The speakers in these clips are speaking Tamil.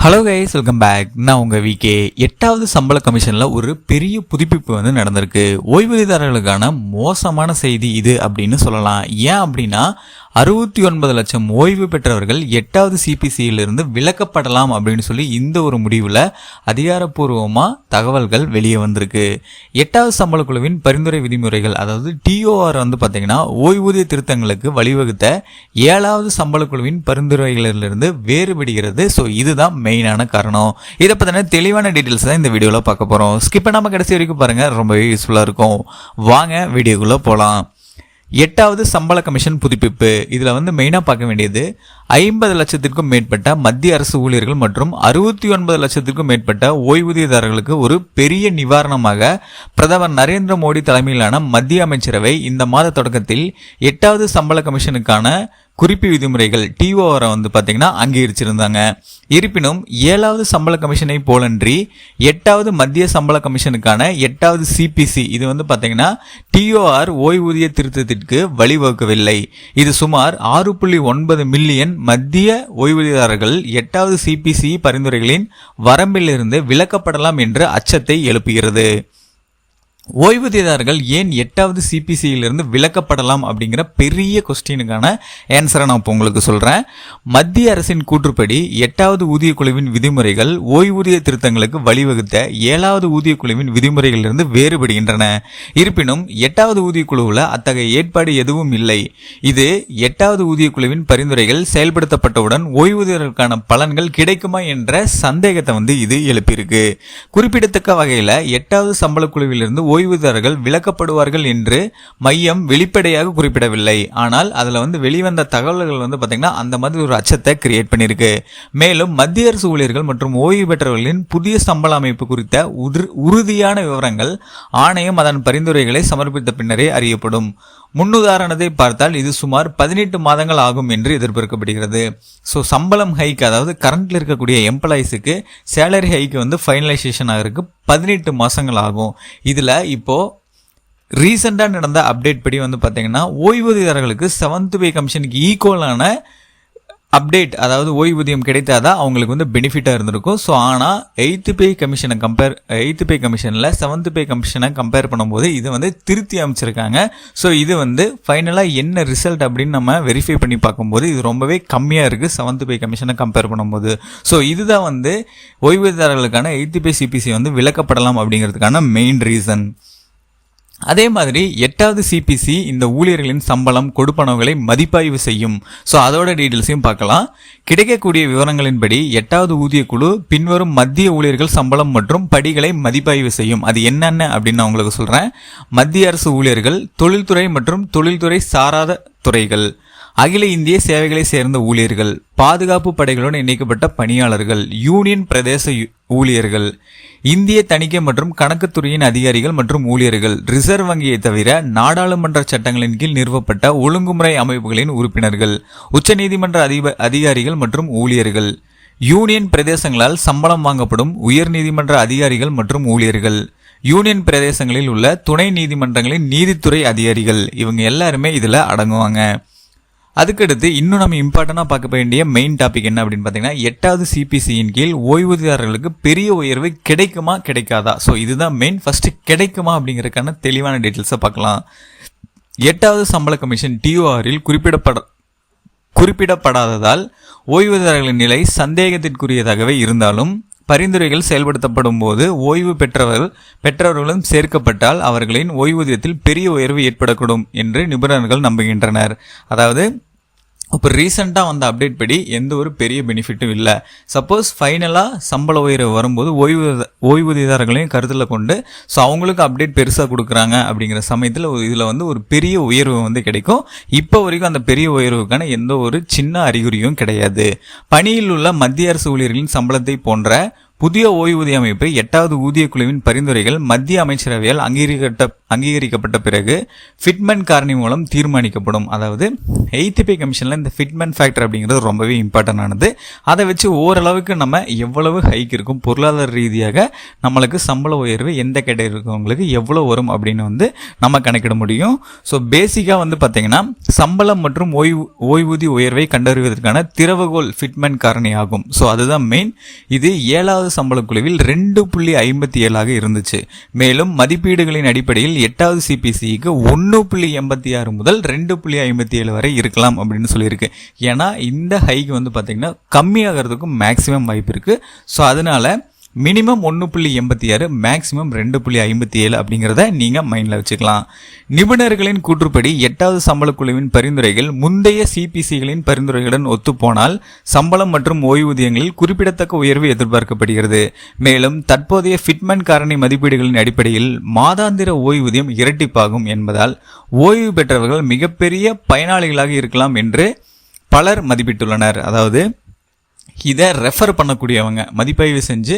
Hello guys, welcome back. நான் உங்கள் விகே. 8வது சம்பள கமிஷனில் ஒரு பெரிய புதுப்பிப்பு நடந்திருக்கு. ஓய்வூதியதாரர்களுக்கான மோசமான செய்தி இது அப்படின்னு சொல்லலாம். ஏன் அப்படின்னா 69 லட்சம் ஓய்வு பெற்றவர்கள் 8வது சிபிசியிலிருந்து விலக்கப்படலாம் அப்படின்னு சொல்லி இந்த ஒரு முடிவில் அதிகாரப்பூர்வமாக தகவல்கள் வெளியே வந்திருக்கு. 8வது சம்பள குழுவின் பரிந்துரை விதிமுறைகள், அதாவது டிஓஆர் பார்த்தீங்கன்னா ஓய்வூதிய திருத்தங்களுக்கு வழிவகுத்த 7வது சம்பள குழுவின் பரிந்துரைகளிலிருந்து வேறுபடுகிறது. ஸோ இதுதான் மெயினான காரணம். இதை பற்றின தெளிவான டீட்டெயில்ஸ் தான் இந்த வீடியோவில் பார்க்க போகிறோம். ஸ்கிப் பண்ணாமல் கடைசி வரைக்கும் பாருங்கள், ரொம்பவே யூஸ்ஃபுல்லாக இருக்கும். வாங்க வீடியோக்குள்ளே போகலாம். 8வது சம்பள கமிஷன் புதுப்பிப்பு. இதில் மெயினாக பார்க்க வேண்டியது 50 லட்சத்திற்கும் மேற்பட்ட மத்திய அரசு ஊழியர்கள் மற்றும் 69 லட்சத்திற்கும் மேற்பட்ட ஓய்வூதியதாரர்களுக்கு ஒரு பெரிய நிவாரணமாக பிரதமர் நரேந்திர மோடி தலைமையிலான மத்திய அமைச்சரவை இந்த மாத தொடக்கத்தில் 8வது சம்பள கமிஷனுக்கான குறிப்பு விதிமுறைகள் டிஓஆரை பார்த்தீங்கன்னா அங்கீகரிச்சிருந்தாங்க. இருப்பினும் 7வது சம்பள கமிஷனை போலன்றி 8வது மத்திய சம்பள கமிஷனுக்கான 8வது சிபிசி இது பார்த்தீங்கன்னா டிஓஆர் ஓய்வூதிய திருத்தத்திற்கு வழிவகுக்கவில்லை. இது சுமார் 6.9 மில்லியன் மத்திய ஓய்வூதியதாரர்கள் 8வது சிபிசி பரிந்துரைகளின் வரம்பிலிருந்து விலக்கப்படலாம் என்ற அச்சத்தை எழுப்புகிறது. ஓய்வூதியதாரர்கள் ஏன் 8வது சிபிசியிலிருந்து விலக்கப்படலாம் அப்படிங்கிற பெரிய கொஸ்டினுக்கான ஆன்சரை நான் இப்போ உங்களுக்கு சொல்கிறேன். மத்திய அரசின் கூற்றுப்படி 8வது ஊதிய குழுவின் விதிமுறைகள் ஓய்வூதிய திருத்தங்களுக்கு வழிவகுத்த 7வது ஊதிய குழுவின் விதிமுறைகளிலிருந்து வேறுபடுகின்றன. இருப்பினும் 8வது ஊதிய குழுவில் அத்தகைய ஏற்பாடு எதுவும் இல்லை. இது 8வது ஊதிய குழுவின் பரிந்துரைகள் செயல்படுத்தப்பட்டவுடன் ஓய்வூதியர்களுக்கான பலன்கள் கிடைக்குமா என்ற சந்தேகத்தை இது எழுப்பியிருக்கு. குறிப்பிடத்தக்க வகையில் 8வது சம்பள குழுவிலிருந்து ஓய்வூதியர்கள் விலக்கப்படுவார்கள் என்று மையம் வெளிப்படையாக குறிப்பிடவில்லை. ஆனால் அதில் வெளிவந்த தகவல்கள் பார்த்தீங்கன்னா அந்த மாதிரி ஒரு அச்சத்தை கிரியேட் பண்ணியிருக்கு. மேலும் மத்திய அரசு ஊழியர்கள் மற்றும் ஓய்வு பெற்றவர்களின் புதிய சம்பள அமைப்பு குறித்த உறுதியான விவரங்கள் ஆணையம் அதன் பரிந்துரைகளை சமர்ப்பித்த பின்னரே அறியப்படும். முன்னுதாரணத்தை பார்த்தால் இது சுமார் 18 மாதங்கள் ஆகும் என்று எதிர்பார்க்கப்படுகிறது. ஸோ சம்பளம் ஹைக், அதாவது கரண்ட்ல இருக்கக்கூடிய எம்ப்ளாயிஸுக்கு சேலரி ஹைக்கு ஃபைனலைசேஷன் ஆகிறதுக்கு 18 மாதங்கள் ஆகும். இதில் இப்போது ரீசெண்டாக நடந்த அப்டேட் படி பார்த்தீங்கன்னா ஓய்வூதியதாரர்களுக்கு 7th பே கமிஷனுக்கு ஈக்குவலான அப்டேட், அதாவது ஓய்வூதியம் கிடைத்தாதான் அவங்களுக்கு பெனிஃபிட்டாக இருந்திருக்கும். ஸோ ஆனால் 8th பே பே கமிஷனில் 7th பே கமிஷனை கம்பேர் பண்ணும்போது இதை திருத்தி அமைச்சிருக்காங்க. ஸோ இது ஃபைனலாக என்ன ரிசல்ட் அப்படின்னு நம்ம வெரிஃபை பண்ணி பார்க்கும்போது இது ரொம்பவே கம்மியாக இருக்குது 7th பே கமிஷனை கம்பேர் பண்ணும்போது. ஸோ இதுதான் ஓய்வூதியதாரர்களுக்கான 8th பே சிபிசி விலக்கப்படலாம் அப்படிங்கிறதுக்கான மெயின் ரீசன். அதே மாதிரி 8வது சிபிசி இந்த ஊழியர்களின் சம்பளம் கொடுப்பனவுகளை மதிப்பாய்வு செய்யும். ஸோ அதோட டீட்டெயில்ஸையும் பார்க்கலாம். கிடைக்கக்கூடிய விவரங்களின்படி 8வது ஊதிய குழு பின்வரும் மத்திய ஊழியர்கள் சம்பளம் மற்றும் படிகளை மதிப்பாய்வு செய்யும். அது என்னென்ன அப்படின்னு நான் உங்களுக்கு சொல்கிறேன். மத்திய அரசு ஊழியர்கள், தொழில்துறை மற்றும் தொழில்துறை சாராத துறைகள், அகில இந்திய சேவைகளை சேர்ந்த ஊழியர்கள், பாதுகாப்பு படைகளுடன் இணைக்கப்பட்ட பணியாளர்கள், யூனியன் பிரதேச ஊழியர்கள், இந்திய தணிக்கை மற்றும் கணக்குத்துறையின் அதிகாரிகள் மற்றும் ஊழியர்கள், ரிசர்வ் வங்கியை தவிர நாடாளுமன்ற சட்டங்களின் கீழ் நிறுவப்பட்ட ஒழுங்குமுறை அமைப்புகளின் உறுப்பினர்கள், உச்சநீதிமன்ற அதிகாரிகள் மற்றும் ஊழியர்கள், யூனியன் பிரதேசங்களால் சம்பளம் வாங்கப்படும் உயர் நீதிமன்ற அதிகாரிகள் மற்றும் ஊழியர்கள், யூனியன் பிரதேசங்களில் உள்ள துணை நீதிமன்றங்களின் நீதித்துறை அதிகாரிகள், இவங்க எல்லாருமே இதில் அடங்குவாங்க. அதுக்கடுத்து இன்னும் நம்ம இம்பார்ட்டண்டாக பார்க்க வேண்டிய மெயின் டாபிக் என்ன அப்படின்னு பார்த்தீங்கன்னா 8வது சிபிசியின் கீழ் ஓய்வூதியதாரர்களுக்கு பெரிய உயர்வு கிடைக்குமா கிடைக்காதா. ஸோ இதுதான் மெயின். ஃபஸ்ட்டு கிடைக்குமா அப்படிங்கிறதுக்கான தெளிவான டீட்டெயில்ஸை பார்க்கலாம். 8வது சம்பள கமிஷன் டிஓஆரில் குறிப்பிடப்படாததால் ஓய்வூதியர்களின் நிலை சந்தேகத்திற்குரியதாகவே இருந்தாலும் பரிந்துரைகள் செயல்படுத்தப்படும் போது ஓய்வு பெற்றவர்களும் சேர்க்கப்பட்டால் அவர்களின் ஓய்வூதியத்தில் பெரிய உயர்வு ஏற்படக்கூடும் என்று நிபுணர்கள் நம்புகின்றனர். அதாவது இப்போ ரீசெண்டாக வந்த அப்டேட் படி எந்த ஒரு பெரிய பெனிஃபிட்டும் இல்லை. சப்போஸ் ஃபைனலாக சம்பள உயர்வு வரும்போது ஓய்வூதியதாரர்களையும் கருத்தில் கொண்டு ஸோ அவங்களுக்கு அப்டேட் பெருசாக கொடுக்குறாங்க அப்படிங்கிற சமயத்தில் இதில் ஒரு பெரிய உயர்வு கிடைக்கும். இப்போ வரைக்கும் அந்த பெரிய உயர்வுக்கான எந்த ஒரு சின்ன அறிகுறியும் கிடையாது. பணியில் உள்ள மத்திய அரசு ஊழியர்களின் சம்பளத்தை போன்ற புதிய ஓய்வூதிய அமைப்பு 8வது ஊதிய குழுவின் பரிந்துரைகள் மத்திய அமைச்சரவையால் அங்கீகரிக்கப்பட்ட பிறகு ஃபிட்மென்ட் காரணி மூலம் தீர்மானிக்கப்படும். அதாவது 8th பே கமிஷனில் இந்த ஃபிட்மென்ட் ஃபேக்டர் அப்படிங்கிறது ரொம்பவே இம்பார்ட்டன்ட் ஆனது. அதை வச்சு ஓரளவுக்கு நம்ம எவ்வளவு ஹைக் இருக்கும், பொருளாதார ரீதியாக நம்மளுக்கு சம்பள உயர்வு எந்த கேட்டகரி இருக்கவங்களுக்கு எவ்வளோ வரும் அப்படின்னு வந்து நம்ம கணக்கிட முடியும். ஸோ பேசிக்காக வந்து பார்த்தீங்கன்னா சம்பளம் மற்றும் ஓய்வூதிய உயர்வை கண்டறிவதற்கான திறவுகோல் ஃபிட்மென்ட் காரணி ஆகும். ஸோ அதுதான் மெயின். இது 7வது சம்பள குழுவில் 2.57 இருந்துச்சு. மேலும் மதிப்பீடுகளின் அடிப்படையில் 8வது சிபிசிக்கு 1.86 முதல் 2.57 வரை இருக்கலாம் அப்படின்னு சொல்லியிருக்கு. ஏன்னா இந்த ஹைக் வந்து பார்த்தீங்கன்னா கம்மியாகிறதுக்கும் மேக்ஸிமம் வாய்ப்பு இருக்கு. ஸோ அதனால மினிமம் 1.86 மேக்ஸிமம் 2.57 அப்படிங்கிறத நீங்கள் மைண்டில் வச்சுக்கலாம். நிபுணர்களின் கூற்றுப்படி 8வது சம்பள குழுவின் பரிந்துரைகள் முந்தைய சிபிசிகளின் பரிந்துரைகளுடன் ஒத்துப்போனால் சம்பளம் மற்றும் ஓய்வூதியங்களில் குறிப்பிடத்தக்க உயர்வு எதிர்பார்க்கப்படுகிறது. மேலும் தற்போதைய ஃபிட்மென்ட் காரணி மதிப்பீடுகளின் அடிப்படையில் மாதாந்திர ஓய்வூதியம் இரட்டிப்பாகும் என்பதால் ஓய்வு பெற்றவர்கள் மிகப்பெரிய பயனாளிகளாக இருக்கலாம் என்று பலர் மதிப்பிட்டுள்ளனர். அதாவது இதை ரெஃபர் பண்ணக்கூடியவங்க மதிப்பாய்வு செஞ்சு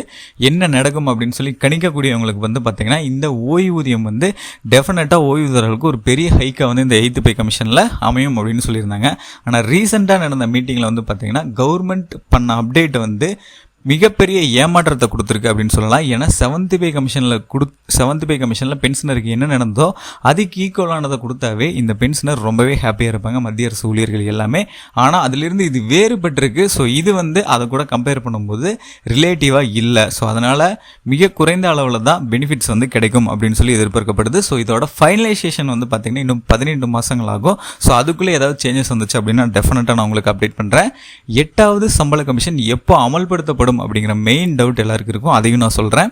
என்ன நடக்கும் அப்படின்னு சொல்லி கணிக்கக்கூடியவங்களுக்கு வந்து பார்த்தீங்கன்னா இந்த ஓய்வூதியம் வந்து டெஃபினட்டாக ஓய்வூதியர்களுக்கு ஒரு பெரிய ஹைக்காக வந்து இந்த 8th பே கமிஷனில் அமையும் அப்படின்னு சொல்லியிருந்தாங்க. ஆனால் ரீசெண்டாக நடந்த மீட்டிங்கில் வந்து பார்த்தீங்கன்னா கவர்மெண்ட் பண்ண அப்டேட் வந்து மிகப்பெரிய ஏமாற்றத்தை கொடுத்துருக்கு அப்படின்னு சொல்லலாம். ஏன்னா 7th பே கமிஷனில் பென்ஷனருக்கு என்ன நடந்தோ அதுக்கு ஈக்குவலானதை கொடுத்தாவே இந்த பென்ஷனர் ரொம்பவே ஹாப்பியாக இருப்பாங்க மத்திய அரசு ஊழியர்கள் எல்லாமே. ஆனால் அதிலிருந்து இது வேறுபட்டிருக்கு. ஸோ இது வந்து அதை கூட கம்பேர் பண்ணும்போது ரிலேட்டிவாக இல்லை. ஸோ அதனால் மிக குறைந்த அளவில் தான் பெனிஃபிட்ஸ் வந்து கிடைக்கும் அப்படின்னு சொல்லி எதிர்பார்க்கப்படுது. ஸோ இதோட ஃபைனலைசேஷன் வந்து பார்த்திங்கன்னா இன்னும் 18 மாதங்கள் ஆகும். ஸோ அதுக்குள்ளே ஏதாவது சேஞ்சஸ் வந்துச்சு அப்படின்னா டெஃபினட்டாக நான் உங்களுக்கு அப்டேட் பண்ணுறேன். 8வது சம்பள கமிஷன் எப்போ அமல்படுத்தப்படும் அப்படிங்கிற மெயின் டவுட் எல்லாருக்கும் இருக்கும். அதையும் நான் சொல்றேன்.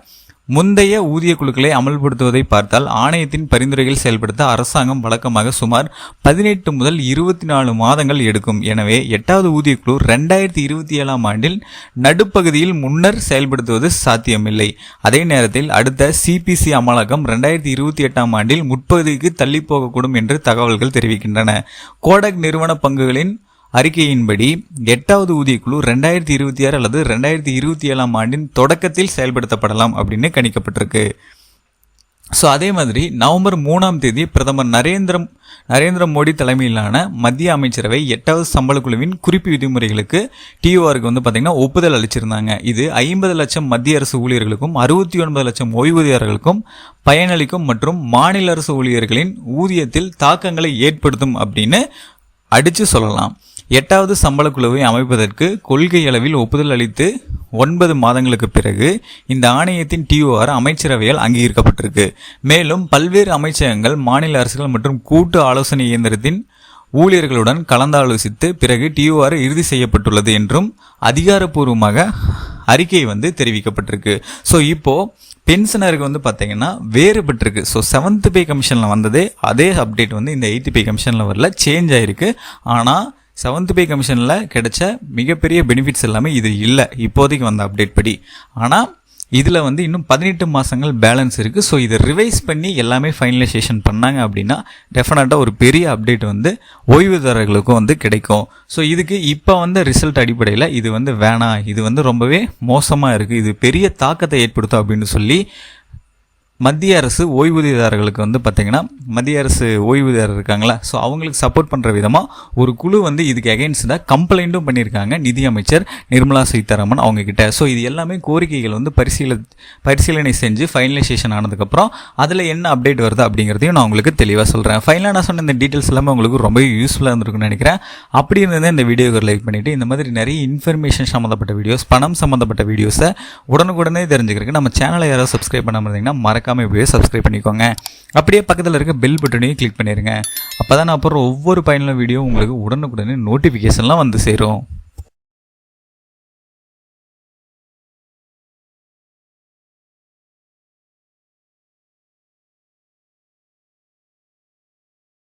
முந்தைய ஊதிய குழுக்களை அமல்படுத்துவதை பார்த்தால் ஆணையத்தின் பரிந்துரைகள் செயல்படுத்த அரசாங்கம் வழக்கமாக சுமார் 18 முதல் 24 மாதங்கள் எடுக்கும். எனவே 8வது ஊதிய குழு 2027 ஆண்டில் நடுப்பகுதியில் முன்னர் செயல்படுத்துவது சாத்தியமில்லை. அதே நேரத்தில் அடுத்த சிபிசி அமலாக்கம் 2028 ஆண்டில் முற்பகுதிக்கு தள்ளி போகக்கூடும் என்று தகவல்கள் தெரிவிக்கின்றன. கோடக் நிறுவன பங்குகளின் அறிக்கையின்படி 8வது ஊதிய குழு 2026 அல்லது 2027 ஆண்டின் தொடக்கத்தில் செயல்படுத்தப்படலாம் அப்படின்னு கணிக்கப்பட்டிருக்கு. ஸோ அதே மாதிரி நவம்பர் 3ஆம் தேதி பிரதமர் நரேந்திர மோடி தலைமையிலான மத்திய அமைச்சரவை 8வது சம்பள குழுவின் குறிப்பு விதிமுறைகளுக்கு டிஓஆருக்கு வந்து பார்த்தீங்கன்னா ஒப்புதல் அளிச்சிருந்தாங்க. இது 50 லட்சம் மத்திய அரசு ஊழியர்களுக்கும் 69 லட்சம் ஓய்வூதியர்களுக்கும் பயனளிக்கும் மற்றும் மாநில அரசு ஊழியர்களின் ஊதியத்தில் தாக்கங்களை ஏற்படுத்தும் அப்படின்னு அடித்து சொல்லலாம். 8வது சம்பள குழுவை அமைப்பதற்கு கொள்கை அளவில் ஒப்புதல் அளித்து 9 மாதங்களுக்கு பிறகு இந்த ஆணையத்தின் டிஓஆர் அமைச்சரவையால் அங்கீகரிக்கப்பட்டிருக்கு. மேலும் பல்வேறு அமைச்சகங்கள், மாநில அரசுகள் மற்றும் கூட்டு ஆலோசனை இயந்திரத்தின் ஊழியர்களுடன் கலந்தாலோசித்து பிறகு டிஓஆர் இறுதி செய்யப்பட்டுள்ளது என்றும் அதிகாரப்பூர்வமாக அறிக்கை வந்து தெரிவிக்கப்பட்டிருக்கு. ஸோ இப்போ பென்ஷனருக்கு வந்து பார்த்தீங்கன்னா வேறுபட்டிருக்கு. ஸோ 7th பே கமிஷனில் வந்ததே அதே அப்டேட் வந்து இந்த 8th பே கமிஷனில் வரல, சேஞ்ச் ஆயிருக்கு. ஆனால் 7th பே கமிஷனில் கிடைச்ச மிகப்பெரிய பெனிஃபிட்ஸ் எல்லாமே இது இல்லை இப்போதைக்கு வந்த அப்டேட் படி. ஆனால் இதில் வந்து இன்னும் 18 மாதங்கள் பேலன்ஸ் இருக்குது. ஸோ இதை ரிவைஸ் பண்ணி எல்லாமே ஃபைனலைசேஷன் பண்ணாங்க அப்படின்னா டெஃபினட்டாக ஒரு பெரிய அப்டேட் வந்து ஓய்வுதாரர்களுக்கும் வந்து கிடைக்கும். ஸோ இதுக்கு இப்போ வந்த ரிசல்ட் அடிப்படையில் இது வந்து வேணாம், இது வந்து ரொம்பவே மோசமாக இருக்குது, இது பெரிய தாக்கத்தை ஏற்படுத்தும் அப்படின்னு சொல்லி மத்திய அரசு ஓய்வூதியதாரர்களுக்கு வந்து பார்த்தீங்கன்னா மத்திய அரசு ஓய்வூதியர் இருக்காங்களா, ஸோ அவங்களுக்கு சப்போர்ட் பண்ணுற விதமாக ஒரு குழு வந்து இதுக்கு அகெயின்ஸ்டாக கம்ப்ளைண்ட்டும் பண்ணியிருக்காங்க நிதியமைச்சர் நிர்மலா சீதாராமன் அவங்கக்கிட்ட. ஸோ இது எல்லாமே கோரிக்கைகள் வந்து பரிசீலனை செஞ்சு ஃபைனலைசேஷன் ஆனதுக்கப்புறம் அதில் என்ன அப்டேட் வருது அப்படிங்கிறதையும் நான் உங்களுக்கு தெளிவாக சொல்கிறேன். ஃபைனலாக நான் சொன்ன இந்த டீட்டெயில்ஸ் எல்லாமே உங்களுக்கு ரொம்ப யூஸ்ஃபுல்லாக இருந்திருக்குன்னு நினைக்கிறேன். அப்படி இருந்தது இந்த வீடியோக்கு லைக் பண்ணிவிட்டு இந்த மாதிரி நிறைய இன்ஃபர்மேஷன் சம்மந்தப்பட்ட வீடியோஸ், பணம் சம்மந்தப்பட்ட வீடியோஸை உடனுக்குடனே தெரிஞ்சுக்கிறதுக்கு நம்ம சேனலை யாராவது சப்ஸ்கிரைப் பண்ணாமல் இருந்தீங்கன்னா மறக்காம இப்படியே சப்ஸ்கிரைப் பண்ணிக்கோங்க. அப்படியே பக்கத்தில் இருக்க பெல் பட்டனையும் கிளிக் பண்ணிடுங்க. அப்போ தான் நான் அப்புறம் ஒவ்வொரு பயனுள்ள வீடியோ உங்களுக்கு உடனுக்குடனே நோட்டிஃபிகேஷன்லாம் வந்து சேரும்.